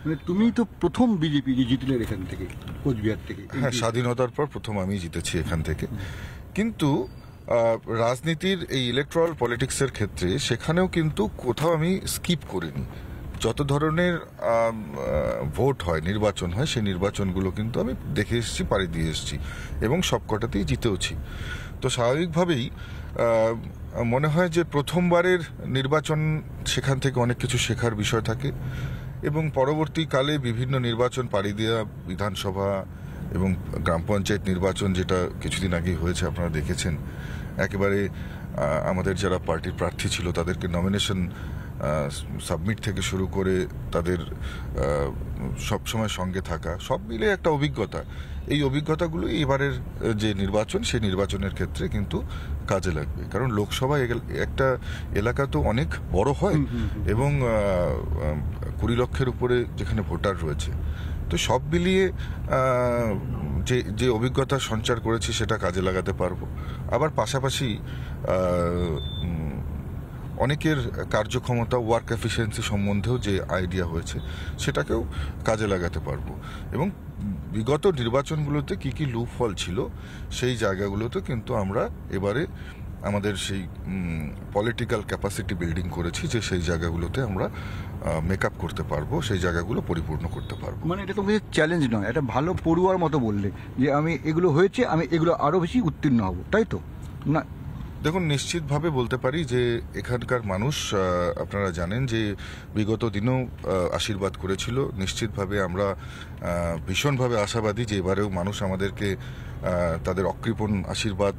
মানে তুমি তো প্রথম বিজেপি যে জিতলে এখান থেকে, কোচবিহার থেকে। হ্যাঁ, স্বাধীনতার পর প্রথম আমি জিতেছি এখান থেকে। কিন্তু রাজনীতির এই ইলেকট্রাল পলিটিক্সের ক্ষেত্রে সেখানেও কিন্তু কোথাও আমি স্কিপ করিনি। যত ধরনের ভোট হয়, নির্বাচন হয়, সেই নির্বাচনগুলো কিন্তু আমি দেখে এসেছি, পাড়ি দিয়ে এসেছি এবং সবকটাতেই জিতেওছি। তো স্বাভাবিকভাবেই মনে হয় যে প্রথমবারের নির্বাচন, সেখান থেকে অনেক কিছু শেখার বিষয় থাকে এবং পরবর্তীকালে বিভিন্ন নির্বাচন পাড়ি দেওয়া, বিধানসভা এবং গ্রাম পঞ্চায়েত নির্বাচন যেটা কিছুদিন আগেই হয়েছে আপনারা দেখেছেন, একেবারে আমাদের যারা পার্টির প্রার্থী ছিল তাদেরকে নমিনেশন সাবমিট থেকে শুরু করে তাদের সবসময় সঙ্গে থাকা, সব মিলে একটা অভিজ্ঞতা। এই অভিজ্ঞতাগুলো এবারের যে নির্বাচন, সেই নির্বাচনের ক্ষেত্রে কিন্তু কাজে লাগবে। কারণ লোকসভা একটা এলাকা তো অনেক বড় হয় এবং 20 লক্ষের উপরে যেখানে ভোটার রয়েছে, তো সব মিলিয়ে যে অভিজ্ঞতা সঞ্চার করেছি সেটা কাজে লাগাতে পারবো। আবার পাশাপাশি অনেকের কার্যক্ষমতা, ওয়ার্ক এফিসিয়েন্সি সম্বন্ধেও যে আইডিয়া হয়েছে সেটাকেও কাজে লাগাতে পারবো এবং বিগত নির্বাচনগুলোতে কি কি লুপ ফল ছিল সেই জায়গাগুলোতে কিন্তু আমরা এবারে আমাদের সেই পলিটিক্যাল ক্যাপাসিটি বিল্ডিং করেছি যে সেই জায়গাগুলোতে আমরা মেকআপ করতে পারবো, সেই জায়গাগুলো পরিপূর্ণ করতে পারবো। মানে এটা তোমাকে চ্যালেঞ্জ নয়, এটা ভালো পড়ুয়ার মতো বললে যে আমি এগুলো হয়েছে, আমি এগুলো আরো বেশি উত্তীর্ণ হব, তাই তো? না দেখুন, নিশ্চিতভাবে বলতে পারি যে এখানকার মানুষ, আপনারা জানেন যে বিগত দিনেও আশীর্বাদ করেছিল। নিশ্চিতভাবে আমরা ভীষণভাবে আশাবাদী যে এবারেও মানুষ আমাদেরকে তাদের অকৃপণ আশীর্বাদ,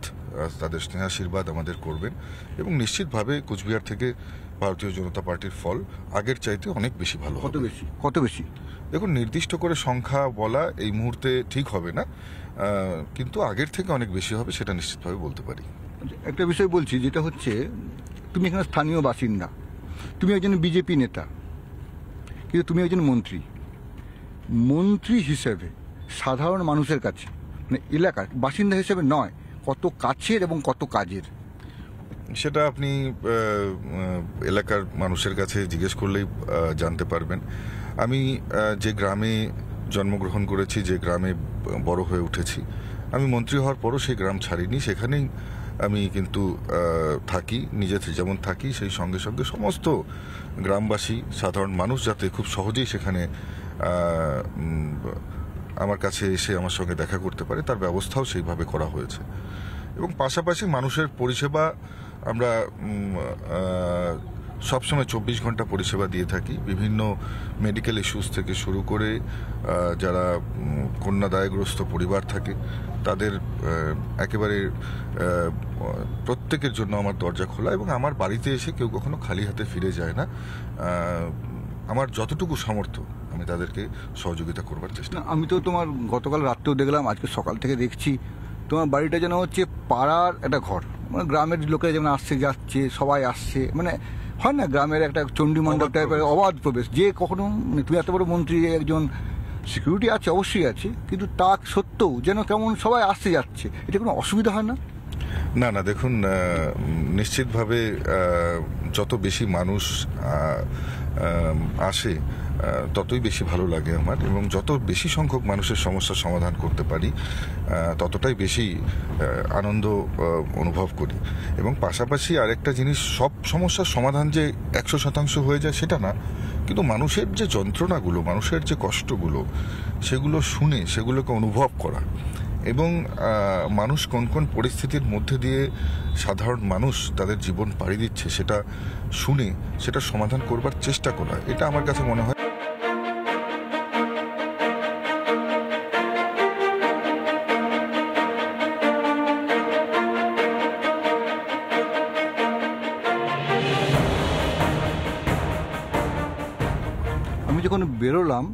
তাদের স্নেহাশীর্বাদ আমাদের করবেন এবং নিশ্চিতভাবে কোচবিহার থেকে ভারতীয় জনতা পার্টির ফল আগের চাইতে অনেক বেশি ভালো হবে। কত বেশি? দেখুন, নির্দিষ্ট করে সংখ্যা বলা এই মুহূর্তে ঠিক হবে না, কিন্তু আগের থেকে অনেক বেশি হবে সেটা নিশ্চিতভাবে বলতে পারি। একটা বিষয় বলছি, যেটা হচ্ছে তুমি এখানে স্থানীয় বাসিন্দা, তুমি একজন বিজেপি নেতা, কিন্তু তুমি একজন মন্ত্রী হিসেবে সাধারণ মানুষের কাছে, মানে এলাকার বাসিন্দা হিসেবে নয়, কত কাছের এবং কত কাজের সেটা আপনি এলাকার মানুষের কাছে জিজ্ঞেস করলেই জানতে পারবেন। আমি যে গ্রামে জন্মগ্রহণ করেছি, যে গ্রামে বড় হয়ে উঠেছি, আমি মন্ত্রী হওয়ার পরও সেই গ্রাম ছাড়িনি, সেখানেই আমি কিন্তু থাকি, নিজে যেমন থাকি সেই সঙ্গে সঙ্গে সমস্ত গ্রামবাসী, সাধারণ মানুষ যাতে খুব সহজেই সেখানে আমার কাছে এসে আমার সঙ্গে দেখা করতে পারে তার ব্যবস্থাও সেইভাবে করা হয়েছে। এবং পাশাপাশি মানুষের পরিষেবা আমরা সবসময় 24 ঘন্টা পরিষেবা দিয়ে থাকি। বিভিন্ন মেডিকেল ইস্যুস থেকে শুরু করে যারা কন্যাদায়গ্রস্ত পরিবার থাকে তাদের একেবারে প্রত্যেকের জন্য আমার দরজা খোলা এবং আমার বাড়িতে এসে কেউ কখনো খালি হাতে ফিরে যায় না। আমার যতটুকু সামর্থ্য আমি তাদেরকে সহযোগিতা করবার চেষ্টা। আমি তো তোমার গতকাল রাত্রেও দেখলাম, আজকে সকাল থেকে দেখছি তোমার বাড়িটা যেন হচ্ছে পাড়ার একটা ঘর, মানে গ্রামের লোকেরা যেমন আসছে যাচ্ছে, সবাই আসছে, মানে হয় না গ্রামের একটা চণ্ডী মণ্ডপ টাইপের অবাধ প্রবেশ। যে কখনো মানে তুমি এত বড় মন্ত্রী, একজন সিকিউরিটি আছে অবশ্যই আছে, কিন্তু তা সত্ত্বেও যেন কেমন সবাই আসতে যাচ্ছে, এটা কোনো অসুবিধা হয় না? না না, দেখুন, নিশ্চিতভাবে যত বেশি মানুষ আসে ততই বেশি ভালো লাগে আমার, এবং যত বেশি সংখ্যক মানুষের সমস্যার সমাধান করতে পারি ততটাই বেশি আনন্দ অনুভব করি। এবং পাশাপাশি আরেকটা জিনিস, সব সমস্যার সমাধান যে 100% হয়ে যায় সেটা না, কিন্তু মানুষের যে যন্ত্রণাগুলো, মানুষের যে কষ্টগুলো, সেগুলো শুনে সেগুলোকে অনুভব করা এবং মানুষ কোন কোন পরিস্থিতির মধ্যে দিয়ে সাধারণ মানুষ তাদের জীবন পাড়ি দিচ্ছে সেটা শুনে সেটা সমাধান করবার চেষ্টা করা, এটা আমার কাছে মনে হয়। আমি যখন বেরোলাম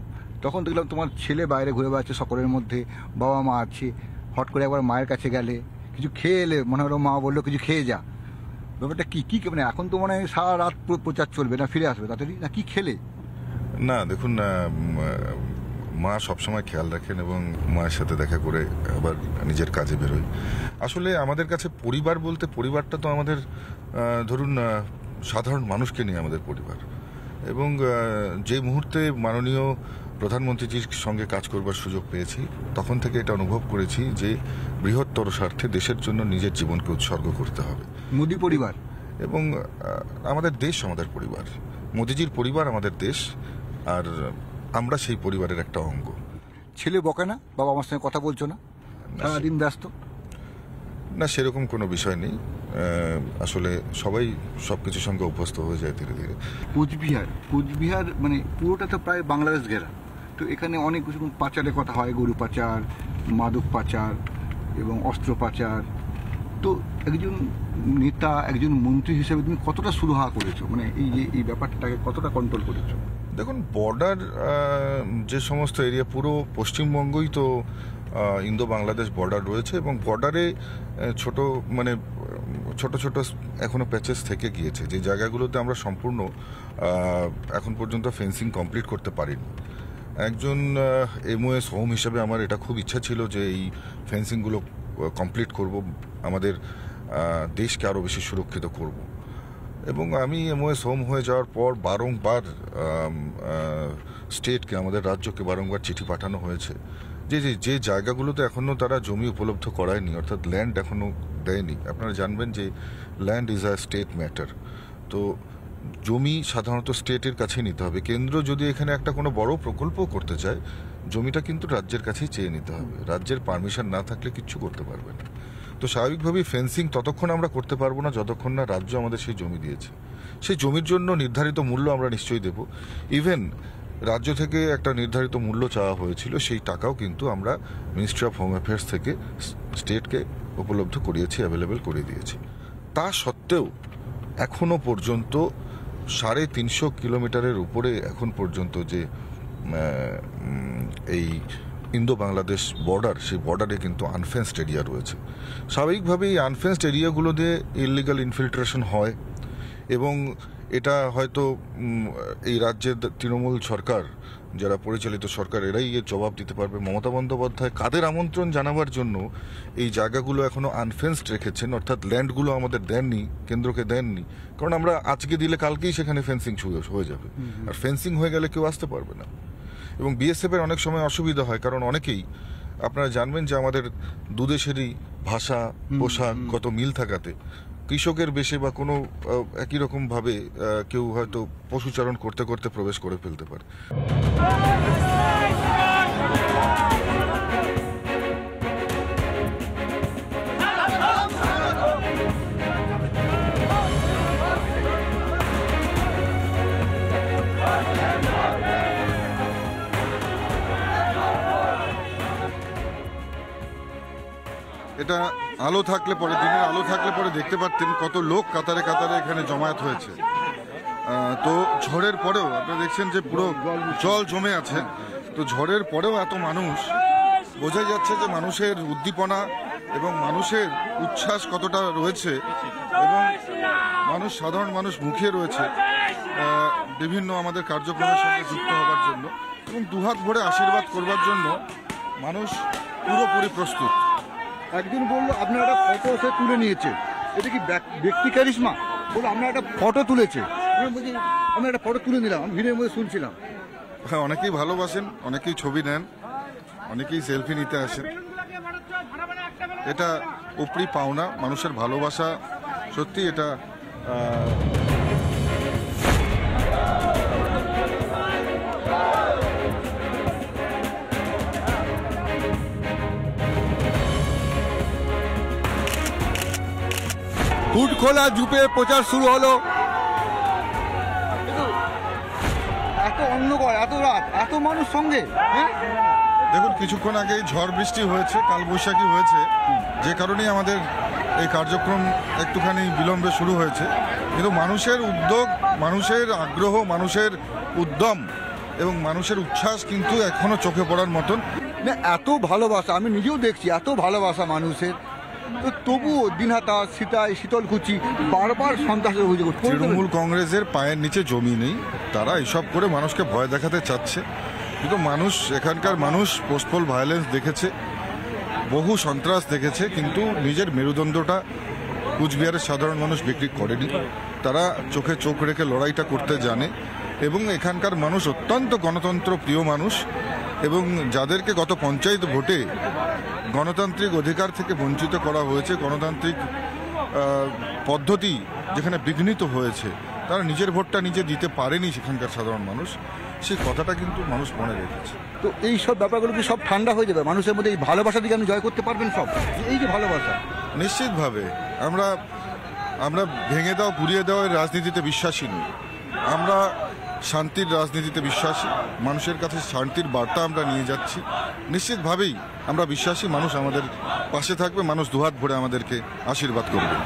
তখন দেখলাম তোমার ছেলে বাইরে ঘুরে বেড়াচ্ছে সকলের মধ্যে, বাবা মা আছে, হট করে একবার মায়ের কাছে গেলে, কিছু খেয়ে এলে, মনে হলো মা বললো কিছু খেয়ে যা। ব্যাপারটা কি কি মানে এখন তো মানে সারা রাত প্রচার চলবে না, ফিরে আসবে তাড়াতাড়ি, না কি খেলে? না দেখুন, মা সবসময় খেয়াল রাখেন এবং মায়ের সাথে দেখা করে আবার নিজের কাজে বেরোই। আসলে আমাদের কাছে পরিবার বলতে, পরিবারটা তো আমাদের ধরুন সাধারণ মানুষকে নিয়ে আমাদের পরিবার, এবং যে মুহূর্তে মাননীয় প্রধানমন্ত্রীজির সঙ্গে কাজ করবার সুযোগ পেয়েছি তখন থেকে এটা অনুভব করেছি যে বৃহত্তর স্বার্থে দেশের জন্য নিজের জীবনকে উৎসর্গ করতে হবে। মোদি পরিবার এবং আমাদের দেশ আমাদের পরিবার, মোদিজির পরিবার আমাদের দেশ, আর আমরা সেই পরিবারের একটা অঙ্গ। ছেলে বকে না, বাবা আমার সঙ্গে কথা বলছো না, সারাদিন ব্যস্ত? না, সেরকম কোনো বিষয় নেই। আসলে সবাই সবকিছুর সঙ্গে অভ্যস্ত হয়ে যায় ধীরে ধীরে। কুচবিহার মানে পুরোটা তো প্রায় বাংলাদেশ ঘেরা, তো এখানে অনেক কিছু পাচারের কথা হয়, গরু পাচার, মাদক পাচার এবং অস্ত্র পাচার। তো একজন নেতা, একজন মন্ত্রী হিসেবে তুমি কতটা সুরাহা করেছো, মানে এই ব্যাপারটাকে কতটা কন্ট্রোল করেছো? দেখুন, বর্ডার যে সমস্ত এরিয়া, পুরো পশ্চিমবঙ্গই তো ইন্দো বাংলাদেশ বর্ডার রয়েছে, এবং বর্ডারে ছোট ছোট এখনো প্যাচেস থেকে গিয়েছে, যে জায়গাগুলোতে আমরা সম্পূর্ণ এখন পর্যন্ত ফেন্সিং কমপ্লিট করতে পারিনি। একজন MOS হোম হিসেবে আমার এটা খুব ইচ্ছা ছিল যে এই ফেন্সিংগুলো কমপ্লিট করব, আমাদের দেশকে আরও বেশি সুরক্ষিত করব। এবং আমি MOS হোম হয়ে যাওয়ার পর বারংবার স্টেটকে, আমাদের রাজ্যকে বারংবার চিঠি পাঠানো হয়েছে যে জায়গাগুলোতে এখনও তারা জমি উপলব্ধ করায়নি, অর্থাৎ ল্যান্ড এখনও দেয়নি। আপনারা জানবেন যে land is a state matter, তো জমি সাধারণত স্টেটের কাছে নিতে হবে। কেন্দ্র যদি এখানে একটা কোনো বড় প্রকল্প করতে চায়, জমিটা কিন্তু রাজ্যের কাছেই চেয়ে নিতে হবে, রাজ্যের পারমিশন না থাকলে কিচ্ছু করতে পারবে না। তো স্বাভাবিকভাবেই ফেন্সিং ততক্ষণ আমরা করতে পারবো না যতক্ষণ না রাজ্য আমাদের সেই জমি দিয়েছে। সেই জমির জন্য নির্ধারিত মূল্য আমরা নিশ্চয়ই দেব। ইভেন রাজ্য থেকে একটা নির্ধারিত মূল্য চাওয়া হয়েছিল, সেই টাকাও কিন্তু আমরা মিনিস্ট্রি অফ হোম অ্যাফেয়ার্স থেকে স্টেটকে উপলব্ধ করিয়েছি, অ্যাভেলেবেল করে দিয়েছি। তা সত্ত্বেও এখনো পর্যন্ত 350 কিলোমিটারের উপরে এখন পর্যন্ত যে এই ইন্দো বাংলাদেশ বর্ডার, সেই বর্ডারে কিন্তু আনফেন্সড এরিয়া রয়েছে। স্বাভাবিকভাবেই এই আনফেন্সড এরিয়াগুলোতে ইললিগাল ইনফিল্ট্রেশন হয়, এবং এটা হয়তো এই রাজ্যের তৃণমূল সরকার, যারা পরিচালিত সরকার, এরাই এর জবাব দিতে পারবে। মমতা বন্দ্যোপাধ্যায় কাদের আমন্ত্রণ জানাবার জন্য এই জায়গাগুলো এখনো আনফেন্সড রেখেছেন, অর্থাৎ ল্যান্ডগুলো আমাদের দেননি, কেন্দ্রকে দেননি, কারণ আমরা আজকে দিলে কালকেই সেখানে ফেন্সিং হয়ে যাবে, আর ফেন্সিং হয়ে গেলে কেউ আসতে পারবে না। এবং BSF এর অনেক সময় অসুবিধা হয়, কারণ অনেকেই, আপনারা জানবেন যে আমাদের দুদেশেরই ভাষা, পোশাক কত মিল থাকাতে কৃষকের বেশে বা কোনো একই রকম ভাবে কেউ হয়তো পশুচারণ করতে করতে প্রবেশ করে ফেলতে পারে। এটা আলো থাকলে পরে, দিনের আলো থাকলে পরে দেখতে পারতেন কত লোক কাতারে কাতারে এখানে জমায়েত হয়েছে। তো ঝড়ের পরেও আপনারা দেখছেন যে পুরো জল জমে আছে, তো ঝড়ের পরেও এত মানুষ, বোঝাই যাচ্ছে যে মানুষের উদ্দীপনা এবং মানুষের উচ্ছ্বাস কতটা রয়েছে, এবং সাধারণ মানুষ মুখিয়ে রয়েছে বিভিন্ন আমাদের কার্যক্রমের সঙ্গে যুক্ত হবার জন্য, এবং দুহাত ভরে আশীর্বাদ করবার জন্য মানুষ পুরোপুরি প্রস্তুত। একদিন বললো আপনার একটা ফটো সে তুলে নিয়েছে, এটা কি ব্যক্তি ক্যারিশমা? বললো আপনার একটা ফটো তুলেছে, আমি একটা ফটো তুলে নিলাম, আমি ভিডিওর মধ্যে শুনছিলাম। হ্যাঁ, অনেকেই ভালোবাসেন, অনেকেই ছবি নেন, অনেকেই সেলফি নিতে আসেন। এটা উপরি পাওনা, মানুষের ভালোবাসা, সত্যি এটা হুড খোলা জুপে প্রচার শুরু হলো। এত অন্ধকার, এত রাত, এত মানুষ সঙ্গে। দেখুন, কিছুক্ষণ আগেই ঝড় বৃষ্টি হয়েছে, কালবৈশাখী হয়েছে, যে কারণেই আমাদের এই কার্যক্রম একটুখানি বিলম্বে শুরু হয়েছে, কিন্তু মানুষের উদ্যোগ, মানুষের আগ্রহ, মানুষের উদ্যম এবং মানুষের উচ্ছ্বাস কিন্তু এখনো চোখে পড়ার মতন। না, এত ভালোবাসা আমি নিজেও দেখছি, এত ভালোবাসা মানুষের, তো তবুও দিনহাটা, সীতায়, শীতলকুচি বারবার সন্ত্রাসের অভিযোগ। তৃণমূল কংগ্রেসের পায়ের নিচে জমি নেই, তারা এসব করে মানুষকে ভয় দেখাতে চাচ্ছে, কিন্তু মানুষ, এখানকার মানুষ পোস্টপোল ভায়োলেন্স দেখেছে, বহু সন্ত্রাস দেখেছে, কিন্তু নিজের মেরুদণ্ডটা কুচবিহারের সাধারণ মানুষ বিক্রি করেনি। তারা চোখে চোখ রেখে লড়াইটা করতে জানে, এবং এখানকার মানুষ অত্যন্ত গণতন্ত্র প্রিয় মানুষ, এবং যাদেরকে গত পঞ্চায়েত ভোটে গণতান্ত্রিক অধিকার থেকে বঞ্চিত করা হয়েছে, গণতান্ত্রিক পদ্ধতি যেখানে বিঘ্নিত হয়েছে, তারা নিজের ভোটটা নিজে দিতে পারেনি সেখানকার সাধারণ মানুষ, সেই কথাটা কিন্তু মানুষ মনে রেখেছে। তো এই সব ব্যাপারগুলো কি সব ঠান্ডা হয়ে যাবে মানুষের মধ্যে? এই ভালোবাসা দিকে আপনি জয় করতে পারবেন সব, এই যে ভালোবাসা? নিশ্চিতভাবে আমরা ভেঙে দাও পুড়িয়ে দেওয়া রাজনীতিতে বিশ্বাসী নই। আমরা শান্তির রাজনীতিতে বিশ্বাসী, মানুষের কাছে শান্তির বার্তা আমরা নিয়ে যাচ্ছি। নিশ্চিতভাবেই আমরা বিশ্বাসী মানুষ আমাদের পাশে থাকবে, মানুষ দুহাত ভরে আমাদেরকে আশীর্বাদ করবে।